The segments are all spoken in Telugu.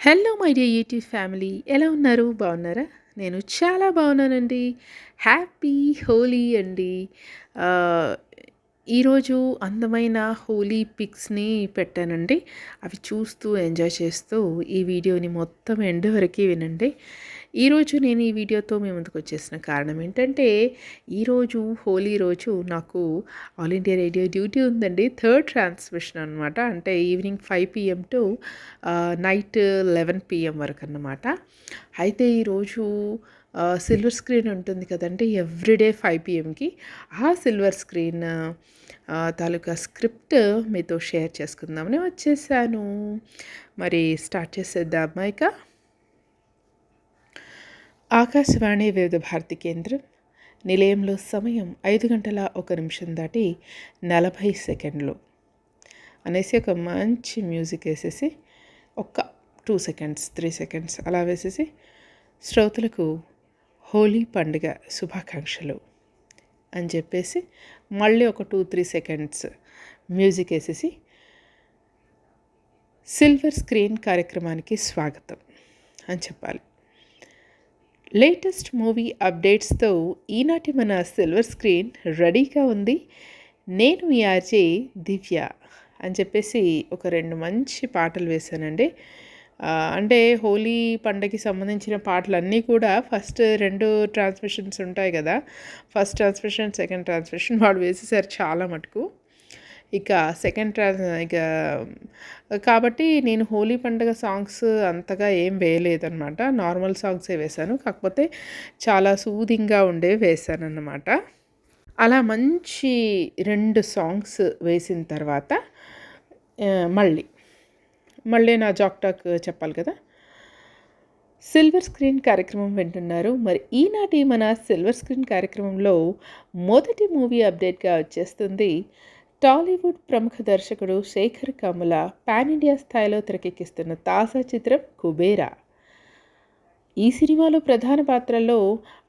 Hello my dear YouTube family, ఎలా ఉన్నారు? బాగున్నారా? నేను చాలా బాగున్నానండి. హ్యాపీ హోలీ అండి. ఆహ్, ఈరోజు అందమైన హోలీ పిక్స్‌ని పెట్టానండి. అవి చూస్తూ ఎంజాయ్ చేస్తూ ఈ వీడియోని మొత్తం ఎండ్ వరకి వినండి. ఈరోజు నేను ఈ వీడియోతో మీ ముందుకొచ్చేసిన కారణం ఏంటంటే, ఈరోజు హోలీ రోజు నాకు ఆల్ ఇండియా రేడియో డ్యూటీ ఉందండి. థర్డ్ ట్రాన్స్మిషన్ అనమాట. అంటే evening 5 PM to night 11 PM వరకన్నమాట. అయితే ఈరోజు సిల్వర్ స్క్రీన్ ఉంటుంది కదండీ! ఎవ్రీడే 5 PMకి. ఆ సిల్వర్ స్క్రీన్ తాలూకా స్క్రిప్ట్ మీతో షేర్ చేసుకుందామని వచ్చేసాను. మరి స్టార్ట్ చేసేద్దామా ఇక? ఆకాశవాణి వివిధ భారతి కేంద్రం నిలయంలో సమయం 5 గంటల 1 నిమిషం దాటి 40 సెకండ్లు అనేసి ఒక మంచి మ్యూజిక్ వేసేసి ఒక 2 సెకండ్స్ 3 సెకండ్స్ అలా వేసేసి శ్రోతలకు హోలీ పండుగ శుభాకాంక్షలు అని చెప్పేసి మళ్ళీ ఒక 2-3 సెకండ్స్ మ్యూజిక్ వేసేసి సిల్వర్ స్క్రీన్ కార్యక్రమానికి స్వాగతం అని చెప్పాలి. లేటెస్ట్ మూవీ అప్డేట్స్తో ఈనాటి మన సిల్వర్ స్క్రీన్ రెడీగా ఉంది. నేను మీ ఆర్జే దివ్య అని చెప్పేసి ఒక 2 మంచి పాటలు వేశానండి. అంటే హోలీ పండగకి సంబంధించిన పాటలన్నీ కూడా ఫస్ట్ 2 ట్రాన్స్మిషన్స్ ఉంటాయి కదా, ఫస్ట్ ట్రాన్స్మిషన్, సెకండ్ ట్రాన్స్మిషన్ వాడు వేసేసారు చాలా మటుకు. ఇక కాబట్టి నేను హోలీ పండుగ సాంగ్స్ అంతగా ఏం వేయలేదన్నమాట. నార్మల్ సాంగ్సే వేశాను. కాకపోతే చాలా సూదింగ్గా ఉండేవి వేశానన్నమాట. అలా మంచి 2 సాంగ్స్ వేసిన తర్వాత మళ్ళీ నా జాక్ టాక్ చెప్పాలి కదా. సిల్వర్ స్క్రీన్ కార్యక్రమం వింటున్నారు. మరి ఈనాటి మన సిల్వర్ స్క్రీన్ కార్యక్రమంలో మొదటి మూవీ అప్డేట్గా వచ్చేస్తుంది. టాలీవుడ్ ప్రముఖ దర్శకుడు శేఖర్ కమ్ముల పాన్ ఇండియా స్థాయిలో తెరకెక్కిస్తున్న తాజా చిత్రం కుబేరా. ఈ సినిమాలో ప్రధాన పాత్రల్లో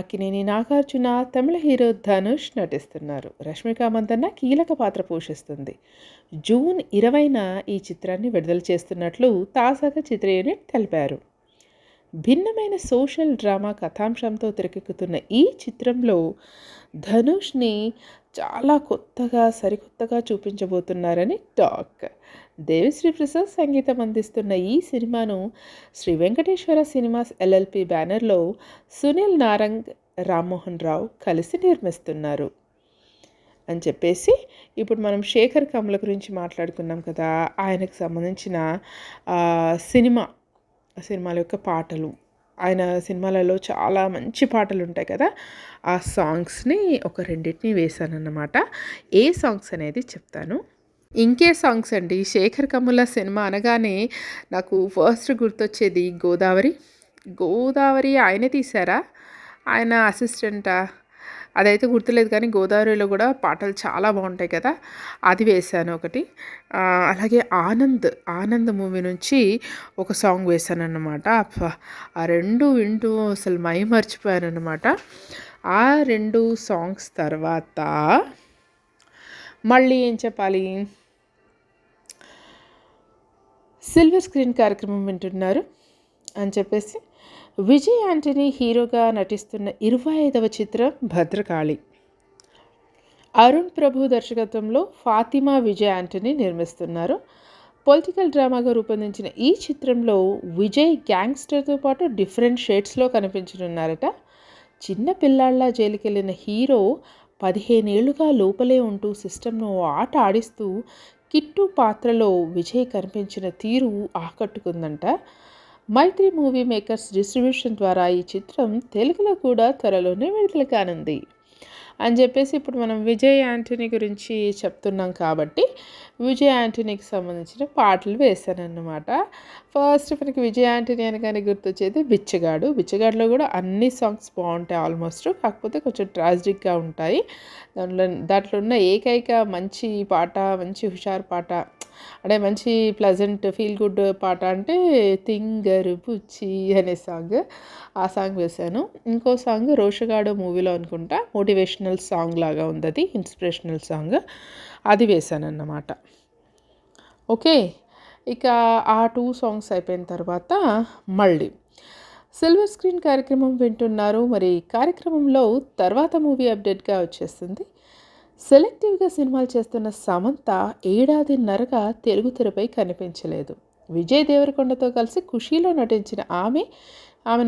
అక్కినేని నాగార్జున, తమిళ హీరో ధనుష్ నటిస్తున్నారు. రష్మిక మందన్న కీలక పాత్ర పోషిస్తుంది. జూన్ 20న ఈ చిత్రాన్ని విడుదల చేస్తున్నట్లు తాజాగా చిత్ర యూనిట్ తెలిపారు. భిన్నమైన సోషల్ డ్రామా కథాంశంతో తెరకెక్కుతున్న ఈ చిత్రంలో ధనుష్ని చాలా సరికొత్తగా చూపించబోతున్నారని టాక్. దేవిశ్రీ ప్రసాద్ సంగీతం అందిస్తున్న ఈ సినిమాను శ్రీ వెంకటేశ్వర సినిమాస్ LLP బ్యానర్లో సునీల్ నారంగ్, రామ్మోహన్ రావు కలిసి నిర్మిస్తున్నారు అని చెప్పేసి, ఇప్పుడు మనం శేఖర్ కమ్ముల గురించి మాట్లాడుకున్నాం కదా. ఆయనకు సంబంధించిన సినిమాల యొక్క పాటలు, ఆయన సినిమాలలో చాలా మంచి పాటలు ఉంటాయి కదా, ఆ సాంగ్స్ని ఒక 2 వేశానన్నమాట. ఏ సాంగ్స్ అనేది చెప్తాను. ఇంకే సాంగ్స్ అండి. శేఖర్ కమ్ముల సినిమా అనగానే నాకు ఫస్ట్ గుర్తొచ్చేది గోదావరి ఆయనే తీశారా, ఆయన అసిస్టెంటా, అదైతే గుర్తులేదు. కానీ గోదావరిలో కూడా పాటలు చాలా బాగుంటాయి కదా, అది వేశాను ఒకటి. అలాగే ఆనంద్ మూవీ నుంచి ఒక సాంగ్ వేశాను అన్నమాట. ఆ 2 వింటూ అసలు మర్చిపోయాను అన్నమాట. ఆ 2 సాంగ్స్ తర్వాత మళ్ళీ ఏం చెప్పాలి, సిల్వర్ స్క్రీన్ కార్యక్రమం వింటున్నారు అని చెప్పేసి, విజయ్ యాంటనీ హీరోగా నటిస్తున్న 25వ చిత్రం భద్రకాళి. అరుణ్ ప్రభు దర్శకత్వంలో ఫాతిమా విజయ్ యాంటనీ నిర్మిస్తున్నారు. పొలిటికల్ డ్రామాగా రూపొందించిన ఈ చిత్రంలో విజయ్ గ్యాంగ్స్టర్తో పాటు డిఫరెంట్ షేడ్స్లో కనిపించనున్నారట. చిన్న పిల్లాళ్ళ జైలుకెళ్ళిన హీరో 15 ఏళ్లుగా లోపలే ఉంటూ సిస్టమ్ను ఆట ఆడిస్తూ కిట్టు పాత్రలో విజయ్ కనిపించిన తీరు ఆకట్టుకుందంట. మైత్రి మూవీ మేకర్స్ డిస్ట్రిబ్యూషన్ ద్వారా ఈ చిత్రం తెలుగులో కూడా త్వరలోనే విడుదల కానుంది అని చెప్పేసి, ఇప్పుడు మనం విజయ్ యాంటనీ గురించి చెప్తున్నాం కాబట్టి విజయ్ యాంటనీకి సంబంధించిన పాటలు వేశానన్నమాట. ఫస్ట్ మనకి విజయ్ యాంటనీ అనగానే గుర్తొచ్చేది బిచ్చగాడులో కూడా అన్ని సాంగ్స్ బాగుంటాయి ఆల్మోస్ట్. కాకపోతే కొంచెం ట్రాజిడిక్గా ఉంటాయి. దాంట్లో ఉన్న ఏకైక మంచి పాట, మంచి హుషారు పాట, అంటే మంచి ప్లజెంట్ ఫీల్ గుడ్ పాట అంటే తింగరు బుచ్చి అనే సాంగ్. ఆ సాంగ్ వేశాను. ఇంకో సాంగ్ రోషగాడు మూవీలో అనుకుంటా, మోటివేషనల్ సాంగ్ లాగా ఉంది, అది ఇన్స్పిరేషనల్ సాంగ్, అది వేశాను అన్నమాట. ఓకే, ఇక ఆ 2 సాంగ్స్ అయిపోయిన తర్వాత మళ్ళీ సిల్వర్ స్క్రీన్ కార్యక్రమం వింటున్నారు. మరి కార్యక్రమంలో తర్వాత మూవీ అప్డేట్‌గా వచ్చేస్తుంది. సెలెక్టివ్‌గా సినిమాలు చేస్తున్న సమంత ఏడాదిన్నరగా తెలుగు తెరపై కనిపించలేదు. విజయ్ దేవరకొండతో కలిసి 'ఖుషీలో' నటించిన ఆమె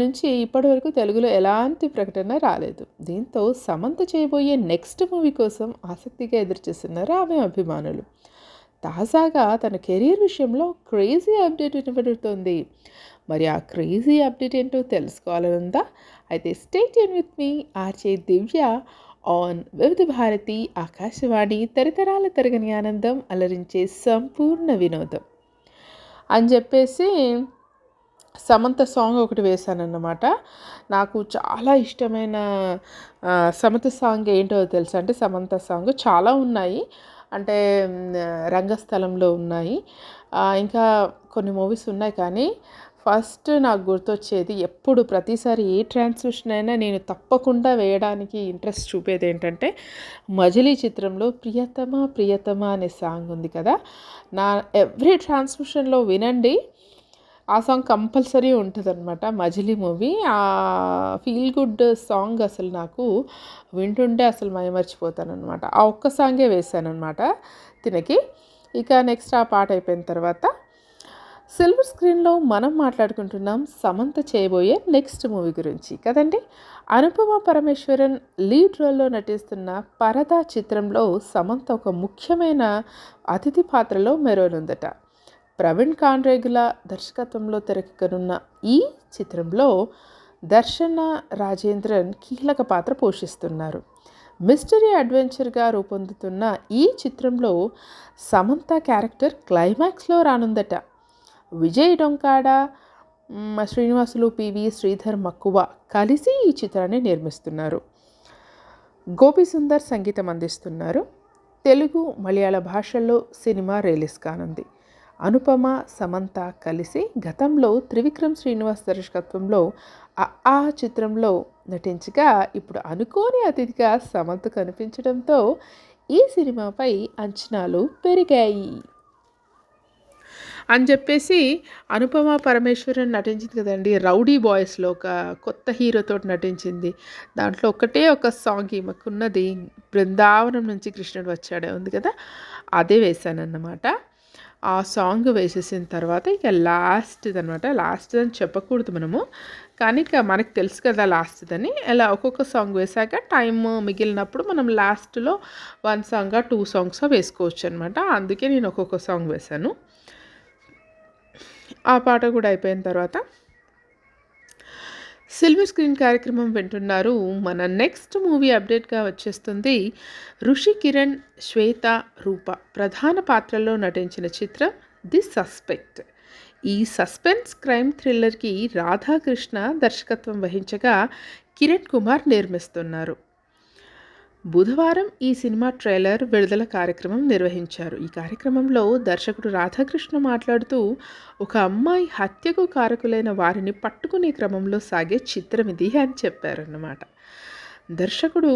నుంచి ఇప్పటివరకు తెలుగులో ఎలాంటి ప్రకటన రాలేదు. దీంతో సమంత చేయబోయే నెక్స్ట్ మూవీ కోసం ఆసక్తిగా ఎదురుచూస్తున్నారు ఆమె అభిమానులు. తాజాగా తన కెరీర్ విషయంలో క్రేజీ అప్డేట్ వినబడుతోంది. మరి ఆ క్రేజీ అప్డేట్ ఏంటో తెలుసుకోవాలనుందా? అయితే stay tune with me RJ Divya on వివిధ భారతి ఆకాశవాణి తరతరాల తరగని ఆనందం అలరించే సంపూర్ణ వినోదం అని చెప్పేసి సమంత సాంగ్ ఒకటి వేశానన్నమాట. నాకు చాలా ఇష్టమైన సమంత సాంగ్ ఏంటో తెలుసా? అంటే సమంత సాంగ్ చాలా ఉన్నాయి. అంటే రంగస్థలంలో ఉన్నాయి. ఇంకా కొన్ని మూవీస్ ఉన్నాయి. కానీ ఫస్ట్ నాకు గుర్తొచ్చేది ఎప్పుడు ప్రతిసారి ఏ ట్రాన్స్మిషన్ అయినా నేను తప్పకుండా వేయడానికి ఇంట్రెస్ట్ చూపేది ఏంటంటే, 'మజిలీ' చిత్రంలో 'ప్రియతమా ప్రియతమా' అనే సాంగ్ ఉంది కదా! నా ఎవ్రీ ట్రాన్స్మిషన్‌లో వినండి. ఆ సాంగ్ కంపల్సరీ ఉంటుందన్నమాట. 'మజిలీ' మూవీ ఫీల్ గుడ్ సాంగ్ అసలు నాకు వింటుంటే అసలు మైమర్చిపోతానన్నమాట. ఆ ఒక్క సాంగే వేశానన్నమాట తినకి. ఇక నెక్స్ట్ ఆ పాట అయిపోయిన తర్వాత సిల్వర్ స్క్రీన్లో మనం మాట్లాడుకుంటున్నాం సమంత చేయబోయే నెక్స్ట్ మూవీ గురించి కదండి. అనుపమ పరమేశ్వరన్ లీడ్ రోల్లో నటిస్తున్న 'పరదా' చిత్రంలో సమంత ఒక ముఖ్యమైన అతిథి పాత్రలో మెరవనుందట. ప్రవీణ్ కాన్రేగుల దర్శకత్వంలో తెరకెక్కనున్న ఈ చిత్రంలో దర్శన రాజేంద్రన్ కీలక పాత్ర పోషిస్తున్నారు. మిస్టరీ అడ్వెంచర్గా రూపొందుతున్న ఈ చిత్రంలో సమంత క్యారెక్టర్ క్లైమాక్స్లో రానుందట. విజయ్ డొంకాడ, శ్రీనివాసులు, పివి శ్రీధర్ మక్కువ కలిసి ఈ చిత్రాన్ని నిర్మిస్తున్నారు. గోపి సుందర్ సంగీతం అందిస్తున్నారు. తెలుగు, మలయాళ భాషల్లో సినిమా రిలీజ్ కానుంది. అనుపమ, సమంత కలిసి గతంలో త్రివిక్రమ్ శ్రీనివాస్ దర్శకత్వంలో ఆ చిత్రంలో నటించగా ఇప్పుడు అనుకోని అతిథిగా సమంత కనిపించడంతో ఈ సినిమాపై అంచనాలు పెరిగాయి అని చెప్పేసి అనుపమ పరమేశ్వరన్ నటించింది కదండి. 'రౌడీ బాయ్స్‌లో' ఒక కొత్త హీరోతో నటించింది. దాంట్లో ఒకటే ఒక సాంగ్ ఈమెకున్నది 'బృందావనం నుంచి కృష్ణుడు వచ్చాడే' ఉంది కదా, అదే వేశానన్నమాట. ఆ సాంగ్ వేసేసిన తర్వాత ఇక లాస్ట్‌దనమాట. లాస్ట్‌దని చెప్పకూడదు మనము, కానీ ఇక మనకు తెలుసు కదా లాస్ట్‌దని. అలా ఒక్కొక్క సాంగ్ వేశాక టైమ్ మిగిలినప్పుడు మనం లాస్ట్‌లో 1 సాంగా 2 సాంగ్సో వేసుకోవచ్చు అనమాట. అందుకే నేను ఒక్కొక్క సాంగ్ వేశాను. ఆ పాట కూడా అయిపోయిన తర్వాత సిల్వర్ స్క్రీన్ కార్యక్రమం వింటున్నారు. మన నెక్స్ట్ మూవీ అప్డేట్గా వచ్చేస్తుంది. రుషి కిరణ్, శ్వేత, రూప ప్రధాన పాత్రల్లో నటించిన చిత్రం 'ది సస్పెక్ట్'. ఈ సస్పెన్స్ క్రైమ్ థ్రిల్లర్కి రాధాకృష్ణ దర్శకత్వం వహించగా కిరణ్ కుమార్ నిర్మిస్తున్నారు. బుధవారం ఈ సినిమా ట్రైలర్ విడుదల కార్యక్రమం నిర్వహించారు. ఈ కార్యక్రమంలో దర్శకుడు రాధాకృష్ణ మాట్లాడుతూ, ఒక అమ్మాయి హత్యకు కారకులైన వారిని పట్టుకునే క్రమంలో సాగే చిత్రం ఇది అని చెప్పారన్నమాట. దర్శకుడు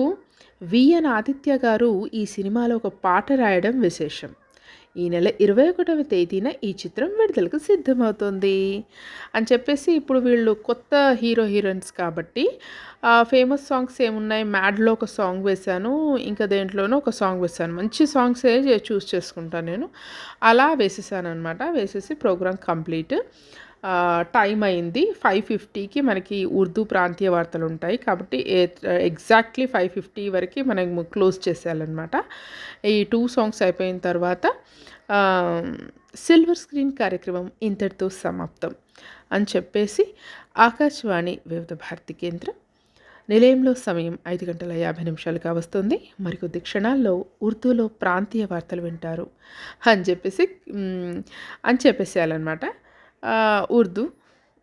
విఎన్ ఆదిత్య గారు ఈ సినిమాలో ఒక పాట రాయడం విశేషం. ఈ నెల 21వ తేదీన ఈ చిత్రం విడుదలకు సిద్ధమవుతుంది అని చెప్పేసి, ఇప్పుడు వీళ్ళు కొత్త హీరోయిన్స్ కాబట్టి ఫేమస్ సాంగ్స్ ఏమున్నాయి, 'మ్యాడ్'లో ఒక సాంగ్ వేశాను, ఇంకా దేంట్లోనో ఒక సాంగ్ వేశాను. మంచి సాంగ్సే చూస్ చేసుకుంటాను నేను. అలా వేసేసాను అనమాట. వేసేసి ప్రోగ్రామ్ కంప్లీట్. టైం అయింది 5:50కి మనకి ఉర్దూ ప్రాంతీయ వార్తలు ఉంటాయి కాబట్టి ఎగ్జాక్ట్లీ 5:50 వరకు మనం క్లోజ్ చేసేయాలన్నమాట. ఈ 2 సాంగ్స్ అయిపోయిన తర్వాత సిల్వర్ స్క్రీన్ కార్యక్రమం ఇంతటితో సమాప్తం అని చెప్పేసి ఆకాశవాణి వివిధ భారతి కేంద్రం నిలయంలో సమయం 5:50 వస్తుంది. మరికొద్ది క్షణాల్లో ఉర్దూలో ప్రాంతీయ వార్తలు వింటారు అని చెప్పేసేయాలన్నమాట. ఉర్దూ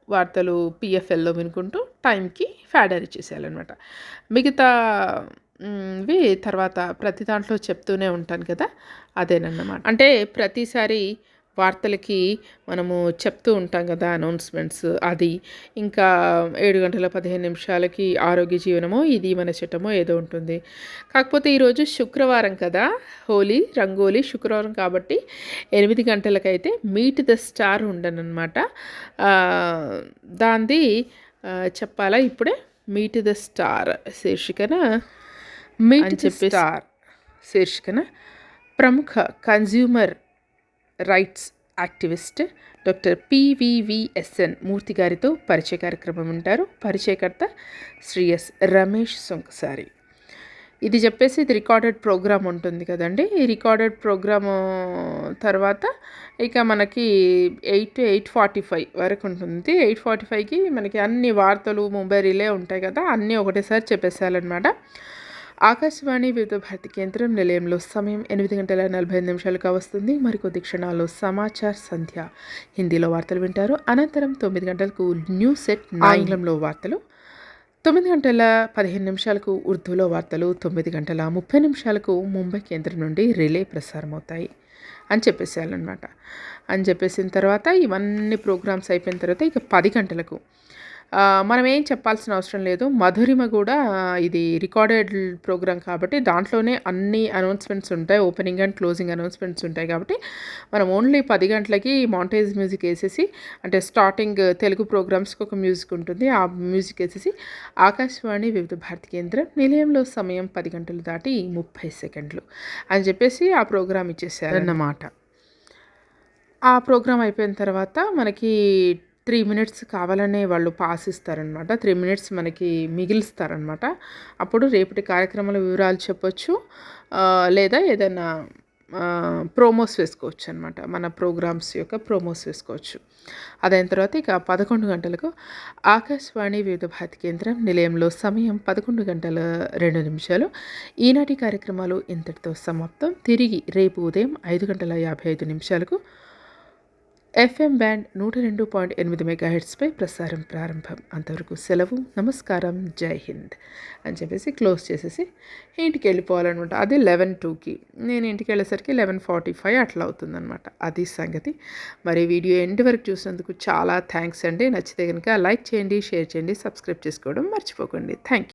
వార్తలు పిఎఫ్ఎల్లో వినుకుంటూ టైంకి ఫాడర్ ఇచ్చేసేయాలన్నమాట. మిగతా తర్వాత ప్రతి దాంట్లో చెప్తూనే ఉంటాను కదా, అదేనన్నమాట. అంటే ప్రతిసారి వార్తలకి మనము చెప్తూ ఉంటాం కదా అనౌన్స్మెంట్స్ అది. ఇంకా 7:15 ఆరోగ్య జీవనమో ఇది మన చట్టమో ఏదో ఉంటుంది. కాకపోతే ఈరోజు శుక్రవారం కదా, హోలీ రంగోలీ శుక్రవారం కాబట్టి 8 గంటలకైతే మీట్ ద స్టార్ ఉండనమాట. దాంది చెప్పాలా ఇప్పుడే. మీట్ ద స్టార్ శీర్షికన మీట్ ద స్టార్ శీర్షికన ప్రముఖ కన్జ్యూమర్ రైట్స్ యాక్టివిస్ట్ డాక్టర్ పివివిఎస్ఎన్ మూర్తి గారితో పరిచయ కార్యక్రమం ఉంటారు. పరిచయకర్త శ్రీ ఎస్ రమేష్ సొంకసారి. ఇది చెప్పేసి ఇది రికార్డెడ్ ప్రోగ్రామ్ ఉంటుంది కదండి. ఈ రికార్డెడ్ ప్రోగ్రాము తర్వాత ఇక మనకి 8:45 వరకు ఉంటుంది. 8:45కి మనకి అన్ని వార్తలు ముంబై రిలే ఉంటాయి కదా, అన్నీ ఒకటేసారి చెప్పేసేయాలన్నమాట. ఆకాశవాణి వివిధ భారతి కేంద్రం నిలయంలో సమయం 8:45 వస్తుంది. మరికొద్ది క్షణాల్లో సమాచార్ సంధ్య హిందీలో వార్తలు వింటారు. అనంతరం 9 గంటలకు న్యూస్ సెట్ ఆంగ్లంలో వార్తలు, 9:15 ఉర్దూలో వార్తలు, 9:30 ముంబై కేంద్రం నుండి రిలే ప్రసారమవుతాయి అని చెప్పేసేయాలన్నమాట. అని చెప్పేసిన తర్వాత ఇవన్నీ ప్రోగ్రామ్స్ అయిపోయిన తర్వాత ఇక 10 గంటలకు మనం ఏం చెప్పాల్సిన అవసరం లేదు. మధురిమ కూడా ఇది రికార్డెడ్ ప్రోగ్రామ్ కాబట్టి దాంట్లోనే అన్ని అనౌన్స్మెంట్స్ ఉంటాయి. ఓపెనింగ్ అండ్ క్లోజింగ్ అనౌన్స్మెంట్స్ ఉంటాయి కాబట్టి మనం ఓన్లీ 10 గంటలకి మాంటేజ్ మ్యూజిక్ వేసేసి, అంటే స్టార్టింగ్ తెలుగు ప్రోగ్రామ్స్కి ఒక మ్యూజిక్ ఉంటుంది, ఆ మ్యూజిక్ వేసేసి ఆకాశవాణి వివిధ భారతి కేంద్రం నిలయంలో సమయం 10:30 అని చెప్పేసి ఆ ప్రోగ్రామ్ ఇచ్చేసారన్నమాట. ఆ ప్రోగ్రామ్ అయిపోయిన తర్వాత మనకి 3 మినిట్స్ కావాలనే వాళ్ళు పాస్ ఇస్తారనమాట. 3 మినిట్స్ మనకి మిగిలిస్తారనమాట. అప్పుడు రేపటి కార్యక్రమాల వివరాలు చెప్పొచ్చు, లేదా ఏదైనా ప్రోమోస్ వేసుకోవచ్చు అనమాట. మన ప్రోగ్రామ్స్ యొక్క ప్రోమోస్ వేసుకోవచ్చు. అదైన తర్వాత ఇక 11 గంటలకు ఆకాశవాణి వివిధ భారతి కేంద్రం నిలయంలో సమయం 11:02. ఈనాటి కార్యక్రమాలు ఇంతటితో సమాప్తం. తిరిగి రేపు ఉదయం 5:55 FM బ్యాండ్ 102.8 మెగాహెర్ట్స్పై ప్రసారం ప్రారంభం. అంతవరకు సెలవు, నమస్కారం, జై హింద్ అని చెప్పేసి క్లోజ్ చేసేసి ఇంటికి వెళ్ళిపోవాలన్నమాట. అది 11:02కి. నేను ఇంటికి వెళ్ళేసరికి 11:45 అట్లా అవుతుందన్నమాట. అది సంగతి. మరి వీడియో ఎండ్ వరకు చూసినందుకు చాలా థ్యాంక్స్ అండి. నచ్చితే కనుక లైక్ చేయండి, షేర్ చేయండి, సబ్స్క్రైబ్ చేసుకోవడం మర్చిపోకండి. Thank you.